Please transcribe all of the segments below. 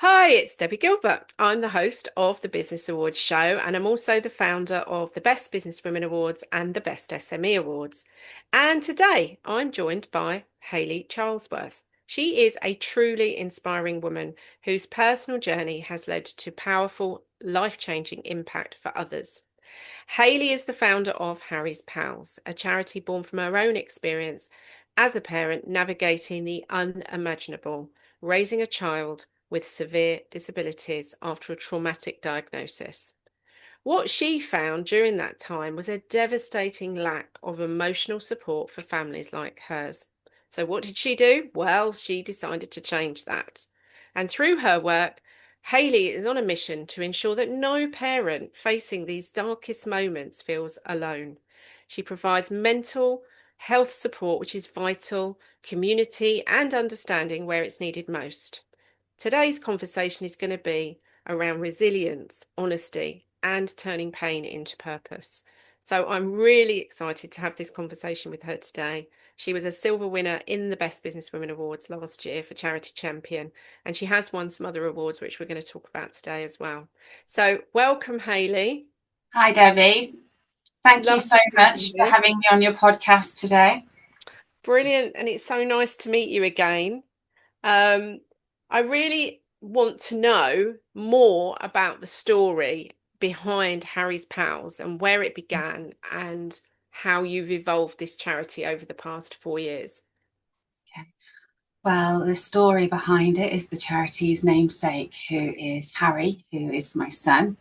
Hi, it's Debbie Gilbert. I'm the host of the Business Awards show, and I'm also the founder of the Best Businesswomen Awards and the Best SME Awards. And today I'm joined by Hayley Charlesworth. She is a truly inspiring woman whose personal journey has led to powerful, life-changing impact for others. Hayley is the founder of Harry's Pals, a charity born from her own experience as a parent navigating the unimaginable, raising a child with severe disabilities after a traumatic diagnosis. What she found during that time was a devastating lack of emotional support for families like hers. So, what did she do? Well, she decided to change that. And through her work, Hayley is on a mission to ensure that no parent facing these darkest moments feels alone. She provides mental health support, which is vital, community, and understanding where it's needed most. Today's conversation is going to be around resilience, honesty, and turning pain into purpose. So I'm really excited to have this conversation with her today. She was a silver winner in the Best Businesswomen Awards last year for Charity Champion, and she has won some other awards, which we're going to talk about today as well. So welcome, Hayley. Hi, Debbie. Thank you so Lovely to have you much for here. having me on your podcast today. Brilliant, and it's so nice to meet you again. Um, I really want to know more about the story behind Harry's Pals and where it began and how you've evolved this charity over the past 4 years. Okay. Well, the story behind it is the charity's namesake, who is Harry, who is my son.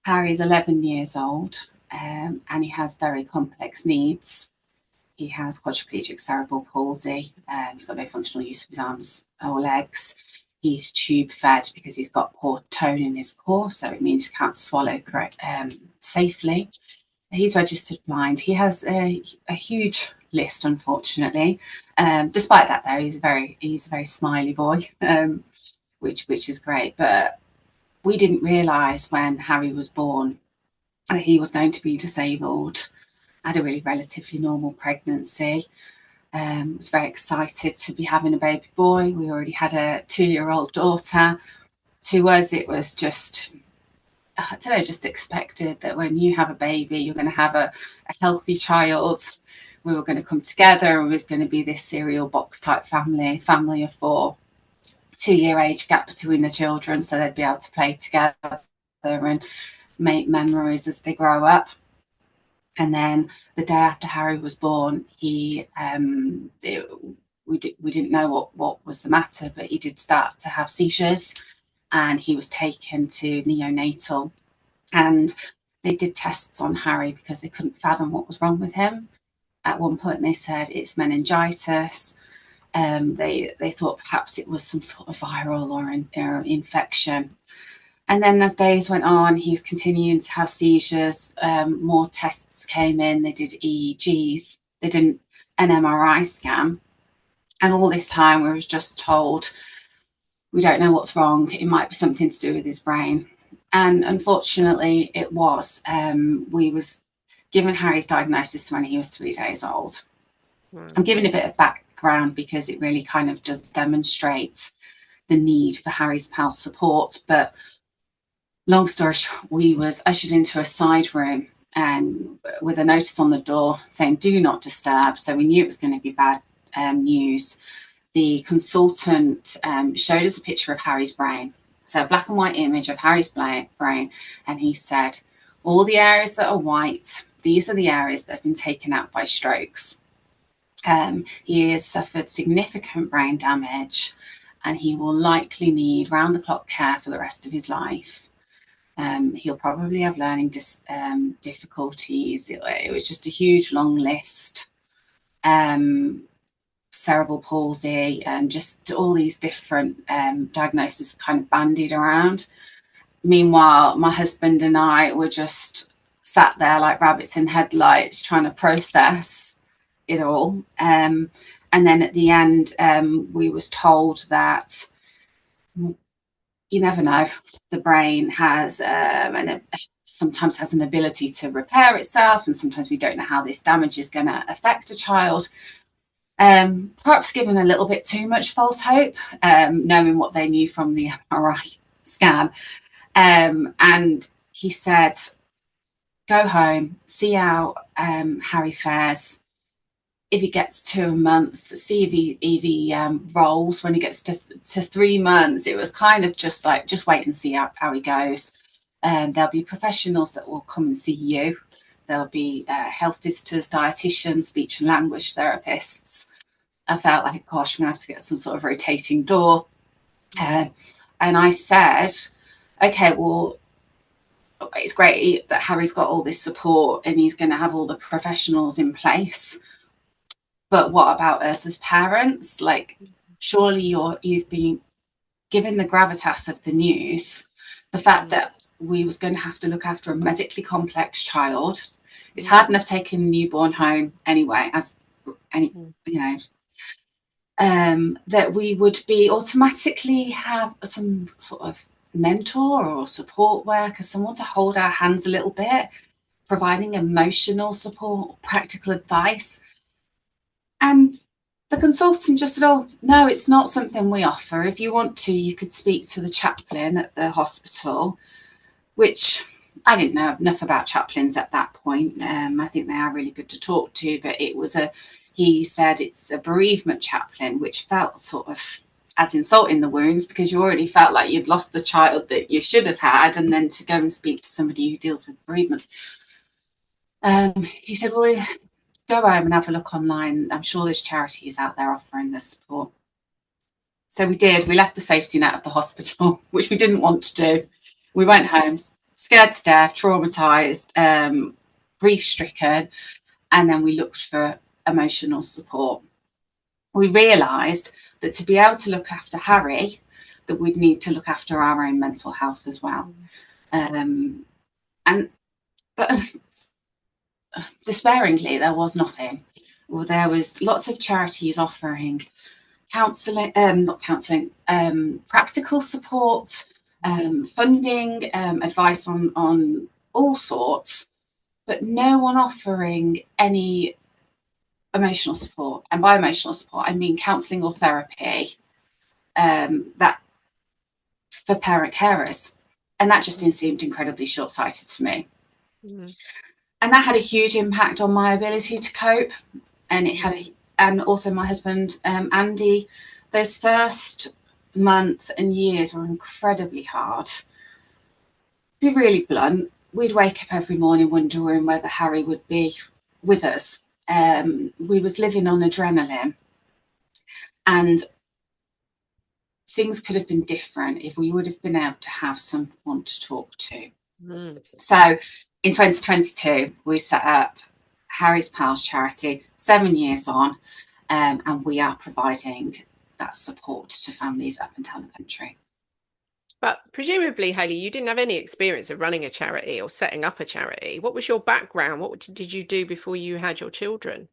Harry is 11 years old and he has very complex needs. He has quadriplegic cerebral palsy. He's got no functional use of his arms or legs. He's tube fed because he's got poor tone in his core, so it means he can't swallow safely. He's registered blind. He has a huge list, unfortunately. Despite that, though, he's a very smiley boy, which is great. But we didn't realise when Harry was born that he was going to be disabled. I had a really relatively normal pregnancy. Was very excited to be having a baby boy. We already had a 2-year-old daughter. To us, it was just, I don't know, just expected that when you have a baby, you're going to have a healthy child. We were going to come together and it was going to be this cereal box type family of four, 2-year age gap between the children, so they'd be able to play together and make memories as they grow up. And then the day after Harry was born, we didn't know what was the matter, but he did start to have seizures, and he was taken to neonatal, and they did tests on Harry because they couldn't fathom what was wrong with him. At one point, they said it's meningitis. They thought perhaps it was some sort of viral or infection. And then as days went on, he was continuing to have seizures. More tests came in. They did EEGs. They did an MRI scan. And all this time, we were just told, we don't know what's wrong. It might be something to do with his brain. And unfortunately, it was. We was given Harry's diagnosis when he was 3 days old. Wow. I'm giving a bit of background because it really kind of just demonstrates the need for Harry's Pals support. But long story short, we was ushered into a side room and with a notice on the door saying "Do not disturb." So we knew it was going to be bad news. The consultant showed us a picture of Harry's brain, so a black and white image of Harry's brain, and he said, "All the areas that are white, these are the areas that have been taken out by strokes. He has suffered significant brain damage, and he will likely need round-the-clock care for the rest of his life." He'll probably have learning difficulties. It was just a huge long list. Cerebral palsy, and just all these different diagnoses kind of bandied around. Meanwhile, my husband and I were just sat there like rabbits in headlights trying to process it all. And then at the end, we was told that you never know. The brain has sometimes has an ability to repair itself, and sometimes we don't know how this damage is going to affect a child. Perhaps given a little bit too much false hope, knowing what they knew from the MRI scan. And he said, go home, see how Harry fares. If he gets to a month, see if he rolls. When he gets to 3 months, it was kind of just like, just wait and see how he goes. There'll be professionals that will come and see you. There'll be health visitors, dietitians, speech and language therapists. I felt like, gosh, I'm going to have to get some sort of rotating door. Uh, and I said, okay, well, it's great that Harry's got all this support and he's going to have all the professionals in place. But what about us as parents? Like, surely you've been given the gravitas of the news, the fact that we was going to have to look after a medically complex child. It's hard enough taking a newborn home anyway, as any, you know, that we would be automatically have some sort of mentor or support worker, someone to hold our hands a little bit, providing emotional support, practical advice. And the consultant just said, oh, no, it's not something we offer. If you want to, you could speak to the chaplain at the hospital, which I didn't know enough about chaplains at that point. I think they are really good to talk to, but he said it's a bereavement chaplain, which felt sort of adding salt in the wounds because you already felt like you'd lost the child that you should have had, and then to go and speak to somebody who deals with bereavements. He said, well, go home and have a look online. I'm sure there's charities out there offering this support. So we did. We left the safety net of the hospital, which we didn't want to do. We went home, scared to death, traumatized, grief-stricken, and then we looked for emotional support. We realised that to be able to look after Harry, that we'd need to look after our own mental health as well. But despairingly, there was nothing. Well, there was lots of charities offering counselling, not counselling, practical support, funding, advice on all sorts, but no one offering any emotional support. And by emotional support, I mean counselling or therapy that for parent carers. And that just seemed incredibly short-sighted to me. And that had a huge impact on my ability to cope. And and also my husband, Andy, those first months and years were incredibly hard. To be really blunt, we'd wake up every morning wondering whether Harry would be with us. We was living on adrenaline, and things could have been different if we would have been able to have someone to talk to. So in 2022, we set up Harry's Pals charity, 7 years on, and we are providing that support to families up and down the country. But presumably, Hayley, you didn't have any experience of running a charity or setting up a charity. What was your background? What did you do before you had your children?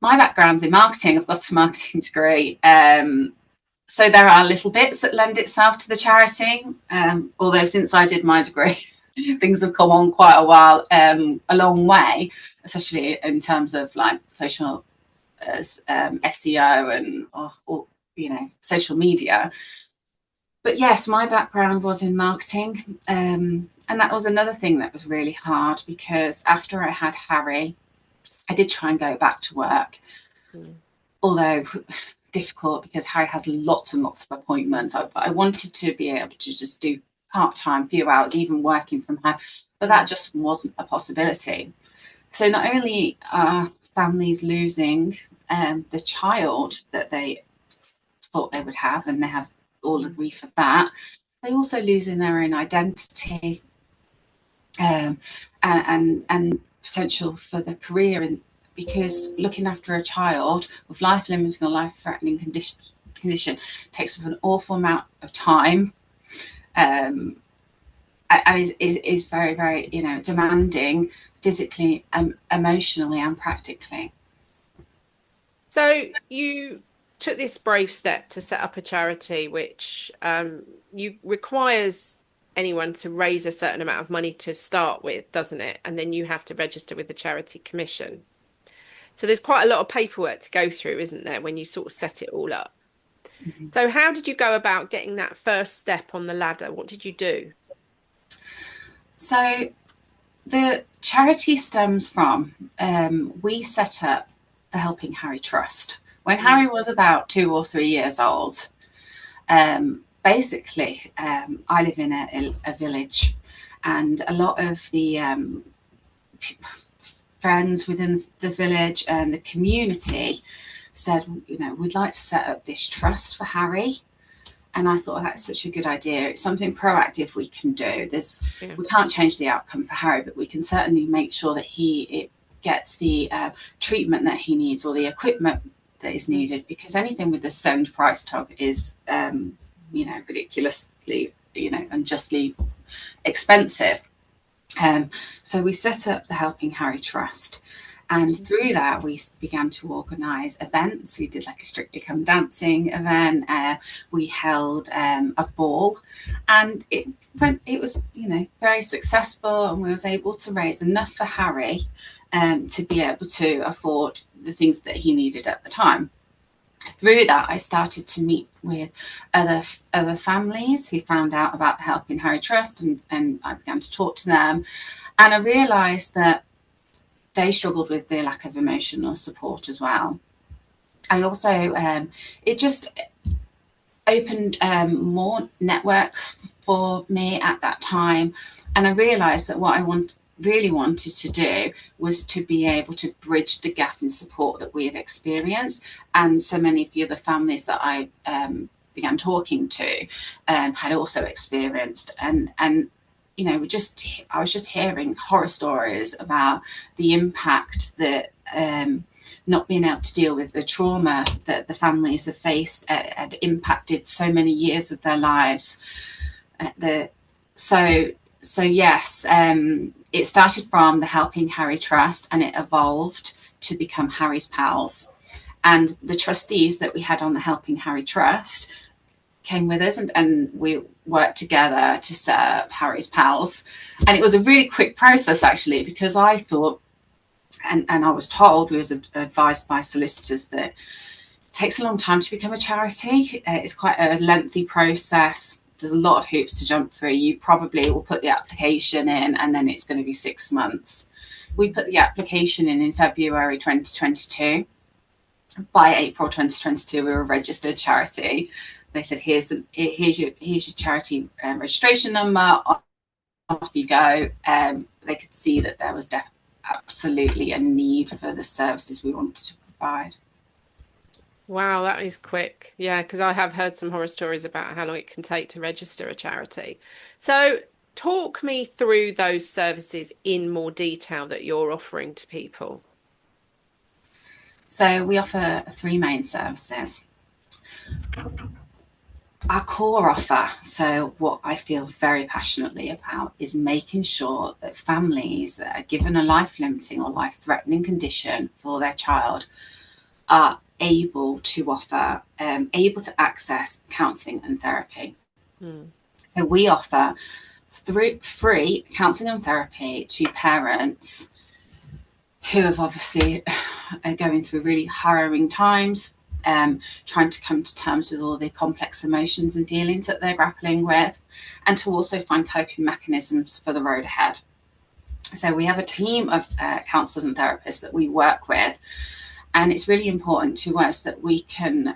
My background's in marketing. I've got a marketing degree. So there are little bits that lend itself to the charity. Although since I did my degree, things have come on quite a while, a long way, especially in terms of like social SEO and or social media. But yes, my background was in marketing, and that was another thing that was really hard because after I had Harry, I did try and go back to work, although difficult because Harry has lots and lots of appointments. I wanted to be able to just do part-time, few hours, even working from home, but that just wasn't a possibility. So not only are families losing the child that they thought they would have, and they have all the grief of that, they also losing their own identity and potential for the career. And because looking after a child with life-limiting or life-threatening condition takes up an awful amount of time, and is very, very, demanding physically, emotionally, and practically. So you took this brave step to set up a charity, which you requires anyone to raise a certain amount of money to start with, doesn't it? And then you have to register with the Charity Commission. So there's quite a lot of paperwork to go through, isn't there, when you sort of set it all up? Mhm. So how did you go about getting that first step on the ladder? What did you do? So the charity stems from, we set up the Helping Harry Trust when Mm, Harry was about 2 or 3 years old. Basically, I live in a village, and a lot of the friends within the village and the community said, you know, we'd like to set up this trust for Harry. And I thought that's such a good idea. It's something proactive we can do. yeah. We can't change the outcome for Harry, but we can certainly make sure that he gets the treatment that he needs or the equipment that is Mm, needed. Because anything with a send price tag is, ridiculously, unjustly expensive. So we set up the Helping Harry Trust. And mm, through that, we began to organise events. We did like a Strictly Come Dancing event. We held a ball, and it was, very successful, and we was able to raise enough for Harry to be able to afford the things that he needed at the time. Through that, I started to meet with other families who found out about the Helping Harry Trust, and I began to talk to them, and I realised that they struggled with the lack of emotional support as well. I also, it just opened more networks for me at that time, and I realised that what I really wanted to do was to be able to bridge the gap in support that we had experienced, and so many of the other families that I began talking to had also experienced, and I was just hearing horror stories about the impact that not being able to deal with the trauma that the families have faced had impacted so many years of their lives. The so so yes, it started from the Helping Harry Trust, and it evolved to become Harry's Pals. And the trustees that we had on the Helping Harry Trust came with us, and we worked together to set up Harry's Pals. And it was a really quick process, actually, because I thought, and I was told, we was advised by solicitors, that it takes a long time to become a charity. It's quite a lengthy process. There's a lot of hoops to jump through. You probably will put the application in, and then it's going to be 6 months. We put the application in February 2022. By April 2022, we were a registered charity. They said, here's your charity registration number. Off you go. They could see that there was absolutely a need for the services we wanted to provide. Wow, that is quick. Yeah, because I have heard some horror stories about how long it can take to register a charity. So, talk me through those services in more detail that you're offering to people. So we offer three main services. Our core offer, so what I feel very passionately about, is making sure that families that are given a life-limiting or life-threatening condition for their child are able to access counselling and therapy. Mm, So we offer free counselling and therapy to parents who have obviously are going through really harrowing times, trying to come to terms with all the complex emotions and feelings that they're grappling with, and to also find coping mechanisms for the road ahead. So we have a team of counsellors and therapists that we work with, and it's really important to us that we can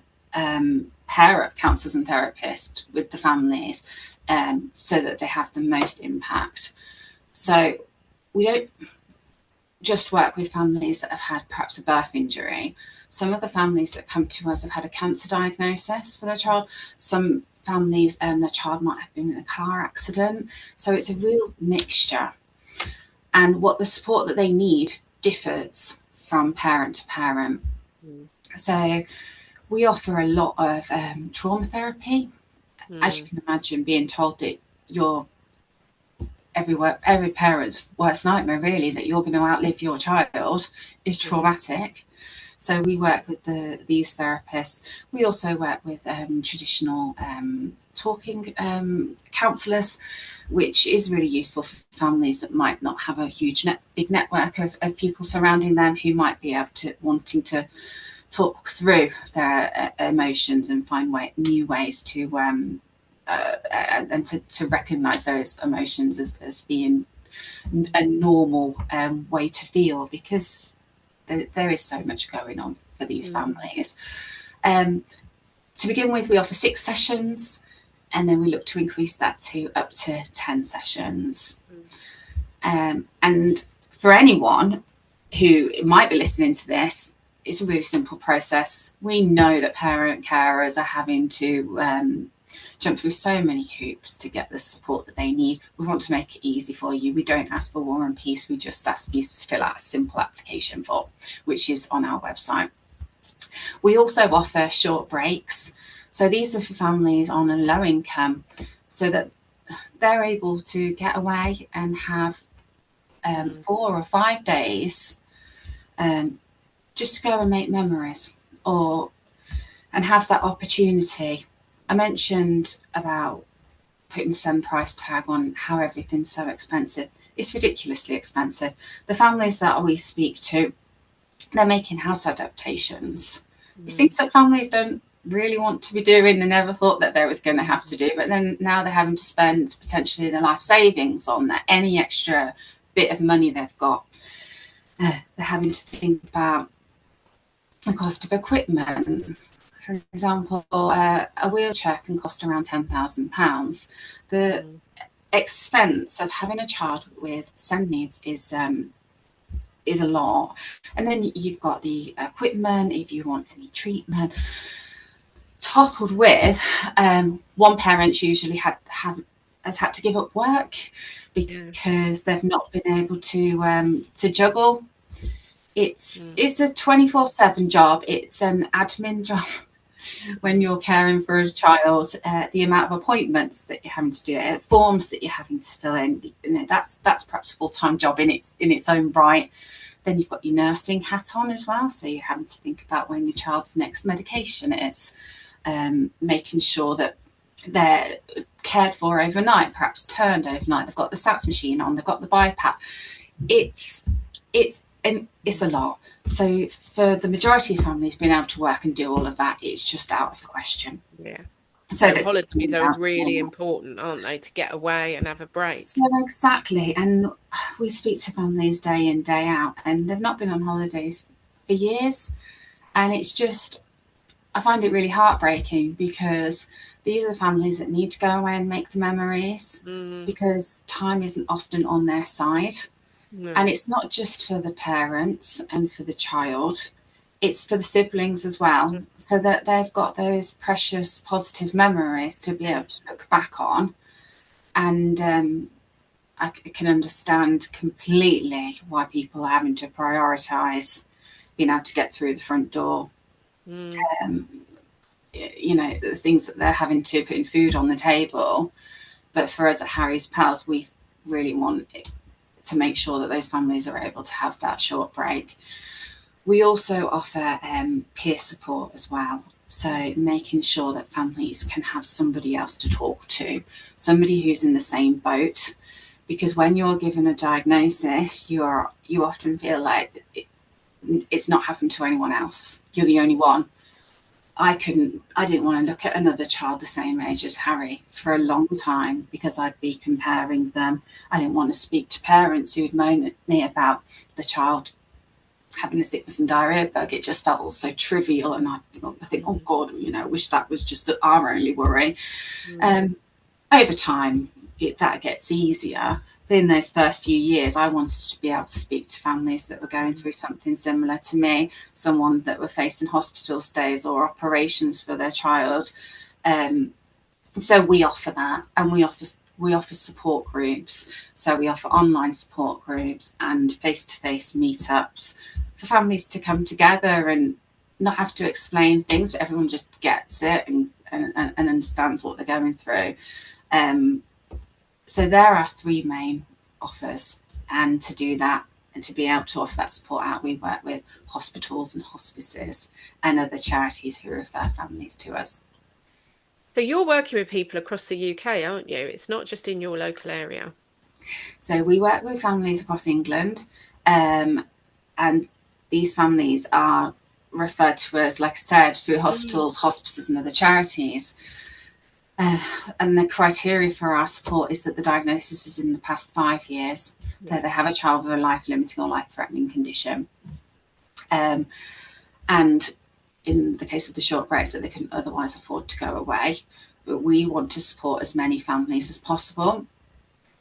pair up counsellors and therapists with the families so that they have the most impact. So we don't just work with families that have had perhaps a birth injury. Some of the families that come to us have had a cancer diagnosis for their child. Some families, their child might have been in a car accident. So it's a real mixture. And what the support that they need differs from parent to parent. mm, So we offer a lot of trauma therapy. As mm, you can imagine, being told that you're every parent's worst nightmare, really, that you're going to outlive your child, is traumatic. So we work with these therapists. We also work with traditional talking counsellors, which is really useful for families that might not have a big network of people surrounding them who might be able to wanting to talk through their emotions and find new ways to and to recognise those emotions as being a normal way to feel, because there is so much going on for these families. To begin with, we offer 6 sessions, and then we look to increase that to up to 10 sessions. And for anyone who might be listening to this, it's a really simple process. We know that parent carers are having to jump through so many hoops to get the support that they need. We want to make it easy for you. We don't ask for War and Peace. We just ask you to fill out a simple application form, which is on our website. We also offer short breaks. So these are for families on a low income, so that they're able to get away and have 4 or 5 days just to go and make memories and have that opportunity. I mentioned about putting some price tag on how everything's so expensive. It's ridiculously expensive. The families that we speak to, they're making house adaptations. It's things that families don't really want to be doing and never thought that they was going to have to do, but then now they're having to spend potentially their life savings on that, any extra bit of money they've got. They're having to think about the cost of equipment. For example, a wheelchair can cost around £10,000. The expense of having a child with SEND needs is a lot. And then you've got the equipment, if you want any treatment, toppled with one parent's usually has had to give up work because they've not been able to juggle. It's a 24/7 job. It's an admin job. When you're caring for a child, the amount of appointments that you're having to do, forms that you're having to fill in, that's perhaps a full-time job in its own right. Then you've got your nursing hat on as well, so you're having to think about when your child's next medication is, making sure that they're cared for overnight, perhaps turned overnight. They've got the SATS machine on, they've got the BiPAP. It's a lot. So for the majority of families, being able to work and do all of that, it's just out of the question. Yeah. So holidays are really important, aren't they, to get away and have a break? So exactly. And we speak to families day in, day out, and they've not been on holidays for years. And it's just, I find it really heartbreaking, because these are families that need to go away and make the memories, because time isn't often on their side. No. And it's not just for the parents and for the child, it's for the siblings as well, so that they've got those precious positive memories to be able to look back on. And I can understand completely why people are having to prioritise being able to get through the front door. The things that they're having to put in food on the table. But for us at Harry's Pals, we really want to make sure that those families are able to have that short break. We also offer peer support as well. So making sure that families can have somebody else to talk to, somebody who's in the same boat. Because when you're given a diagnosis, you often feel like it's not happened to anyone else. You're the only one. I didn't want to look at another child the same age as Harry for a long time, because I'd be comparing them. I didn't want to speak to parents who would moan at me about the child having a sickness and diarrhea bug. It just felt all so trivial, and I think, oh God, I wish that was just our only worry. Over time, that gets easier. But in those first few years, I wanted to be able to speak to families that were going through something similar to me, someone that were facing hospital stays or operations for their child. So we offer that, and we offer support groups. So we offer online support groups and face-to-face meetups for families to come together and not have to explain things, but everyone just gets it and understands what they're going through. So there are 3 main offers, and to do that, and to be able to offer that support out, we work with hospitals and hospices and other charities who refer families to us. So you're working with people across the UK, aren't you? It's not just in your local area. So we work with families across England, and these families are referred to us, like I said, through Mm. hospitals, hospices, and other charities. And the criteria for our support is that the diagnosis is in the past 5 years, that Yeah. they have a child with a life-limiting or life-threatening condition, um, and in the case of the short breaks, that they can otherwise afford to go away. But we want to support as many families as possible.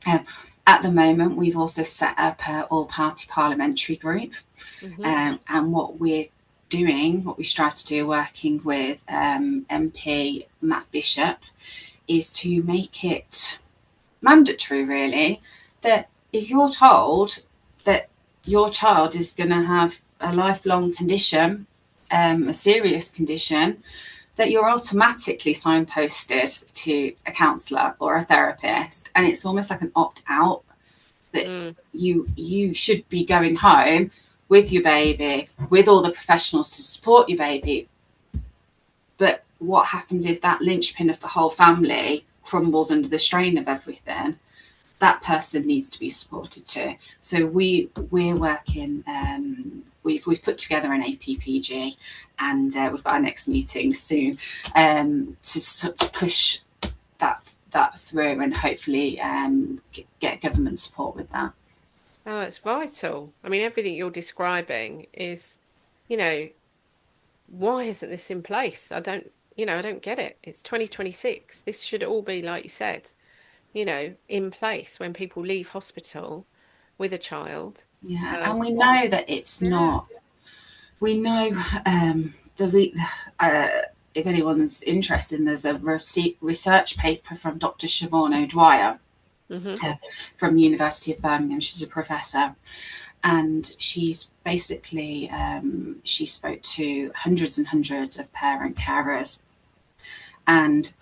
Um, at the moment, we've also set up an all-party parliamentary group, Hmm. and what we're doing, what we strive to do, working with MP Matt Bishop, is to make it mandatory, really, that if you're told that your child is going to have a lifelong condition, a serious condition, that you're automatically signposted to a counsellor or a therapist, and it's almost like an opt out, that Mm. you should be going home with your baby, with all the professionals to support your baby. But what happens if that linchpin of the whole family crumbles under the strain of everything? That person needs to be supported too. So we're working. We've put together an APPG, and we've got our next meeting soon, to push that through, and hopefully get government support with that. Oh, it's vital. I mean, everything you're describing is, you know, why isn't this in place? I don't get it. It's 2026. This should all be, like you said, in place when people leave hospital with a child. Yeah, Um, and we know that it's yeah. not. We know the uh, if anyone's interested, there's a research paper from Dr. Siobhan O'Dwyer, Hmm. uh, from the University of Birmingham. She's a professor, and she's basically she spoke to hundreds and hundreds of parent carers, and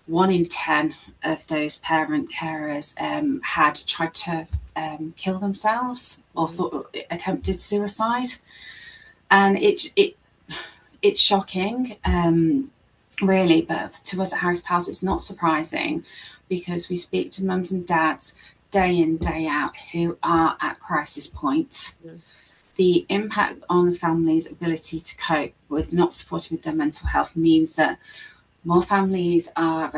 1 in 10 of those parent carers had tried to kill themselves or Mm. thought attempted suicide, and it's shocking, really. But to us at Harris Pals, it's not surprising, because we speak to mums and dads day in, day out, who are at crisis points. Mm. The impact on the family's ability to cope with not supporting with their mental health means that more families are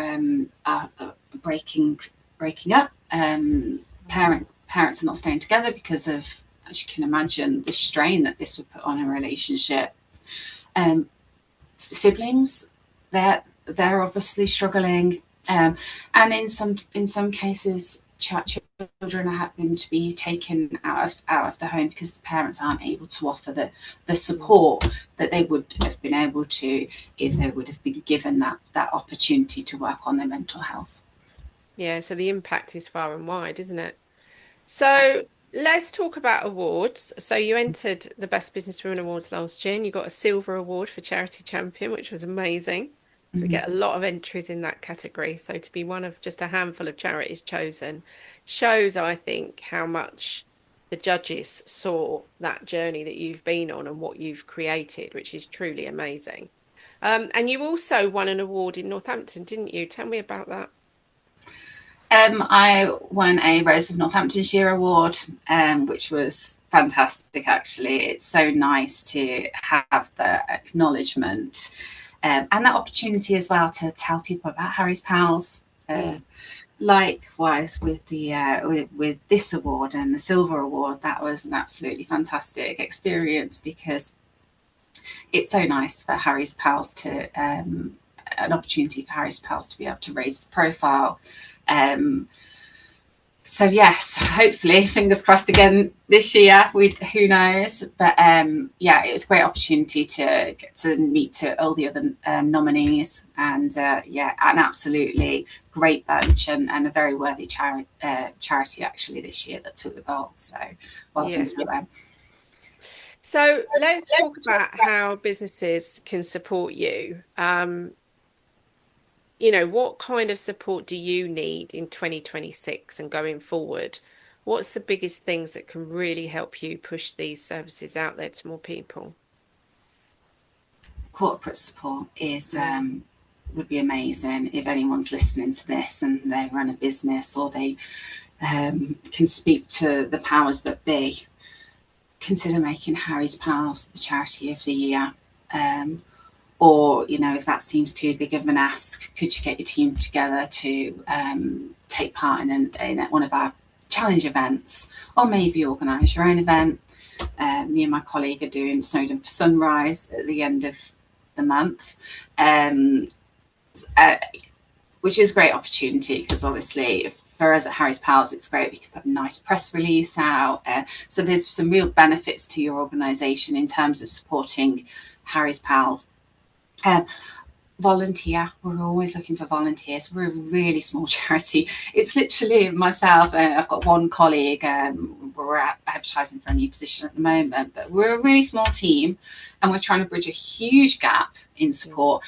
breaking up. Parents are not staying together because of, as you can imagine, the strain that this would put on a relationship. Um, Siblings, they're obviously struggling, and in some cases, children are having to be taken out of the home because the parents aren't able to offer the Mm. support that they would have been able to if they would have been given that opportunity to work on their mental health. Yeah, so the impact is far and wide, isn't it? So let's talk about awards. So you entered the Best Businesswomen Awards last year and you got a silver award for Charity Champion, which was amazing. So we Mm-hmm. get a lot of entries in that category. So to be one of just a handful of charities chosen shows, I think, how much the judges saw that journey that you've been on and what you've created, which is truly amazing. And you also won an award in Northampton, didn't you? Tell me about that. I won a Rose of Northamptonshire award, which was fantastic. Actually, it's so nice to have the acknowledgement, and that opportunity as well to tell people about Harry's Pals. Mm. Likewise with the with this award and the silver award, that was an absolutely fantastic experience, because it's so nice for Harry's Pals to an opportunity for Harry's Pals to be able to raise the profile. Um, so yes, hopefully, fingers crossed again this year. We Who knows? But yeah, it was a great opportunity to get to meet to all the other nominees, and yeah, an absolutely great bunch, and a very worthy charity actually this year that took the gold. So well done Yeah. to them. So let's talk about how businesses can support you. What kind of support do you need in 2026 and going forward? What's the biggest things that can really help you push these services out there to more people? Corporate support is Mm. would be amazing if anyone's listening to this and they run a business or they can speak to the powers that be. Consider making Harry's Pals the charity of the year. Or, you know, if that seems too big of an ask, could you get your team together to take part in one of our challenge events, or maybe organise your own event? Me and my colleague are doing Snowdon Sunrise at the end of the month, um, uh, which is a great opportunity because obviously for us at Harry's Pals, it's great. We can put a nice press release out. So there's some real benefits to your organisation in terms of supporting Harry's Pals. Um, Volunteer. We're always looking for volunteers. We're a really small charity. It's literally myself. I've got one colleague. We're advertising for a new position at the moment, but we're a really small team and we're trying to bridge a huge gap in support.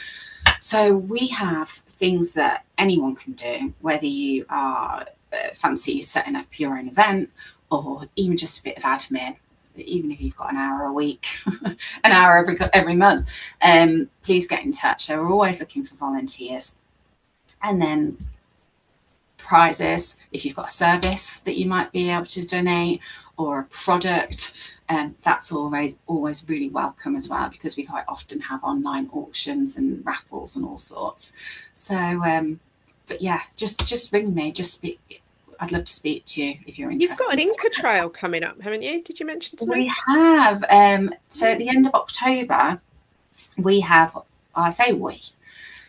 So we have things that anyone can do, whether you are fancy setting up your own event or even just a bit of admin. Even if you've got an hour a week, an hour every month, please get in touch. So we're always looking for volunteers. And then prizes, if you've got a service that you might be able to donate or a product, that's always really welcome as well, because we quite often have online auctions and raffles and all sorts. So, but yeah, just ring me. I'd love to speak to you if you're You've interested. got an Inca Trail coming up, haven't you? Did you mention to me? We have. So at the end of October, we have, I say we,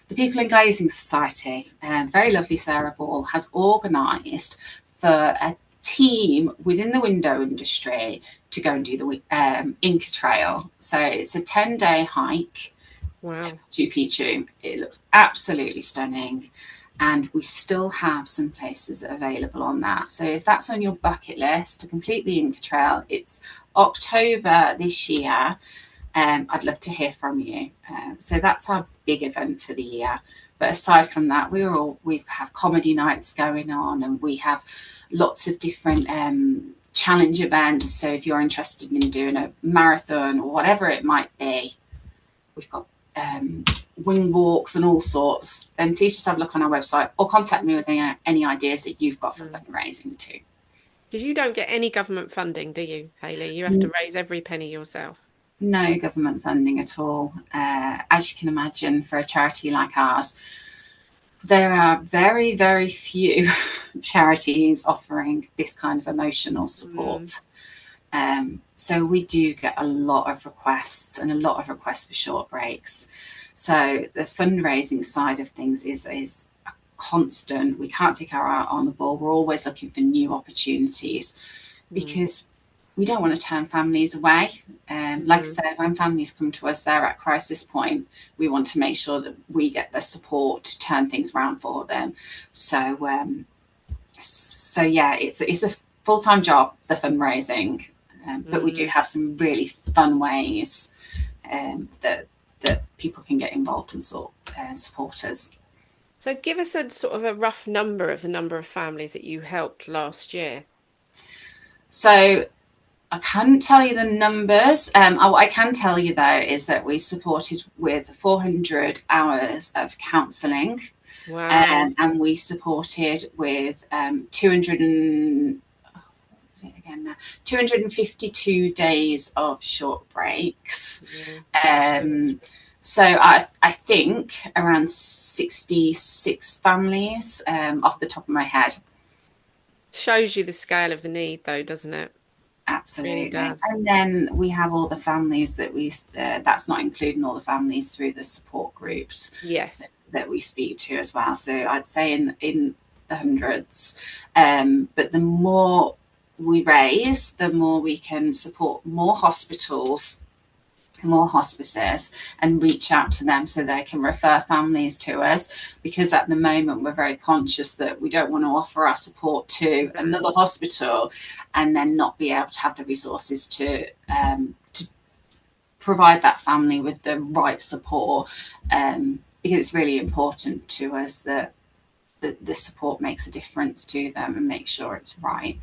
the People in Glazing Society, and very lovely Sarah Ball has organised for a team within the window industry to go and do the Inca Trail. So it's a 10-day hike to Wow. Machu Picchu. It looks absolutely stunning. And we still have some places available on that. So if that's on your bucket list to complete the Inca Trail, it's October this year. I'd love to hear from you. So that's our big event for the year. But aside from that, we have comedy nights going on, and we have lots of different challenge events. So if you're interested in doing a marathon or whatever it might be, we've got wing walks and all sorts, then please just have a look on our website or contact me with any ideas that you've got for fundraising too. Because you don't get any government funding, do you, Hayley? You have to raise every penny yourself. No government funding at all. As you can imagine, for a charity like ours, there are very, very few charities offering this kind of emotional support. So we do get a lot of requests and a lot of requests for short breaks. So the fundraising side of things is a constant. We can't take our eye on the ball. We're always looking for new opportunities because we don't want to turn families away. Like I said, when families come to us, they're at crisis point. We want to make sure that we get the support to turn things around for them. So yeah, it's a full-time job, the fundraising. But we do have some really fun ways that people can get involved and support us. So give us a sort of a rough number of the number of families that you helped last year. So I can't tell you the numbers. What I can tell you though is that we supported with 400 hours of counselling. Wow. And we supported with 252 days of short breaks. So I think around 66 families off the top of my head. Shows you the scale of the need, though, doesn't it? Absolutely. Really does. And then we have all the families that that's not including all the families through the support groups. Yes. That we speak to as well. So I'd say in the hundreds. But the more we raise, the more we can support more hospitals, more hospices, and reach out to them so they can refer families to us, because at the moment we're very conscious that we don't want to offer our support to another hospital and then not be able to have the resources to provide that family with the right support, because it's really important to us that the support makes a difference to them and make sure it's right.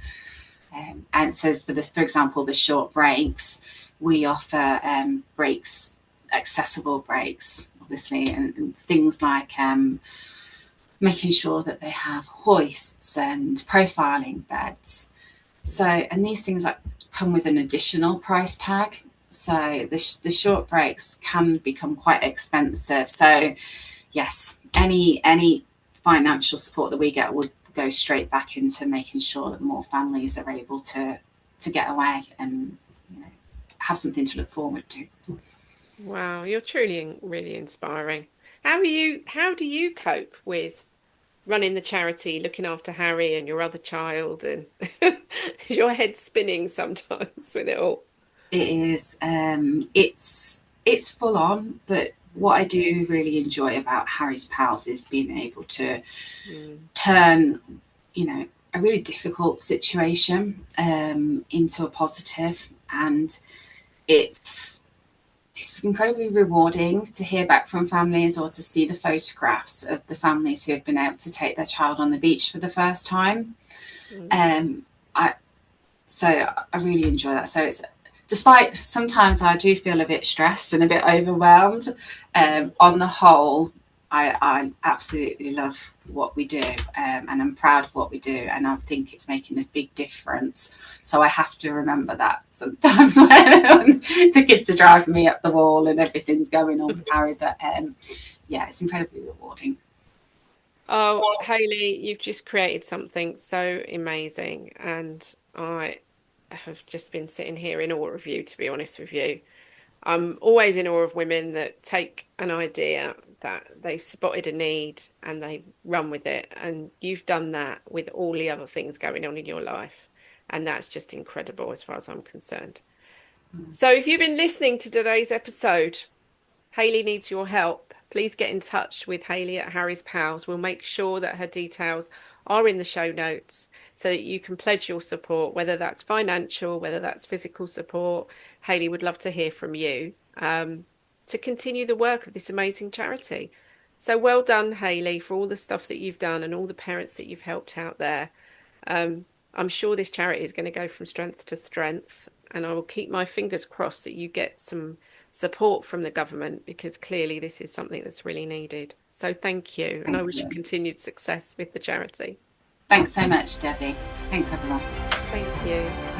And so for example, the short breaks, we offer breaks, accessible breaks, obviously, and things like making sure that they have hoists and profiling beds. So, and these things like come with an additional price tag. So the short breaks can become quite expensive. So yes, any financial support that we get would go straight back into making sure that more families are able to get away and, you know, have something to look forward to. Wow, you're truly really inspiring. How do you cope with running the charity, looking after Harry and your other child, and your head spinning sometimes with it all? It is. It's full on, but what I do really enjoy about Harry's Pals is being able to Mm. turn, you know, a really difficult situation into a positive, and it's it's incredibly rewarding to hear back from families or to see the photographs of the families who have been able to take their child on the beach for the first time. Mm. Um, I so I really enjoy that. So it's, despite sometimes I do feel a bit stressed and a bit overwhelmed. Mm. On the whole, I absolutely love what we do, and I'm proud of what we do, and I think it's making a big difference. So I have to remember that sometimes when the kids are driving me up the wall and everything's going on with Harry. But yeah, it's incredibly rewarding. Oh, Hayley, you've just created something so amazing, and I have just been sitting here in awe of you, to be honest with you. I'm always in awe of women that take an idea that they've spotted a need and they run with it. And you've done that with all the other things going on in your life. And that's just incredible as far as I'm concerned. So if you've been listening to today's episode, Hayley needs your help. Please get in touch with Hayley at Harry's Pals. We'll make sure that her details are in the show notes so that you can pledge your support, whether that's financial, whether that's physical support. Hayley would love to hear from you to continue the work of this amazing charity. So well done, Hayley, for all the stuff that you've done and all the parents that you've helped out there. I'm sure this charity is going to go from strength to strength, and I will keep my fingers crossed that you get some support from the government because clearly this is something that's really needed. So thank you, and I Thank wish you you. continued success with the charity. Thanks so much, Debbie. Thanks, everyone. Thank you.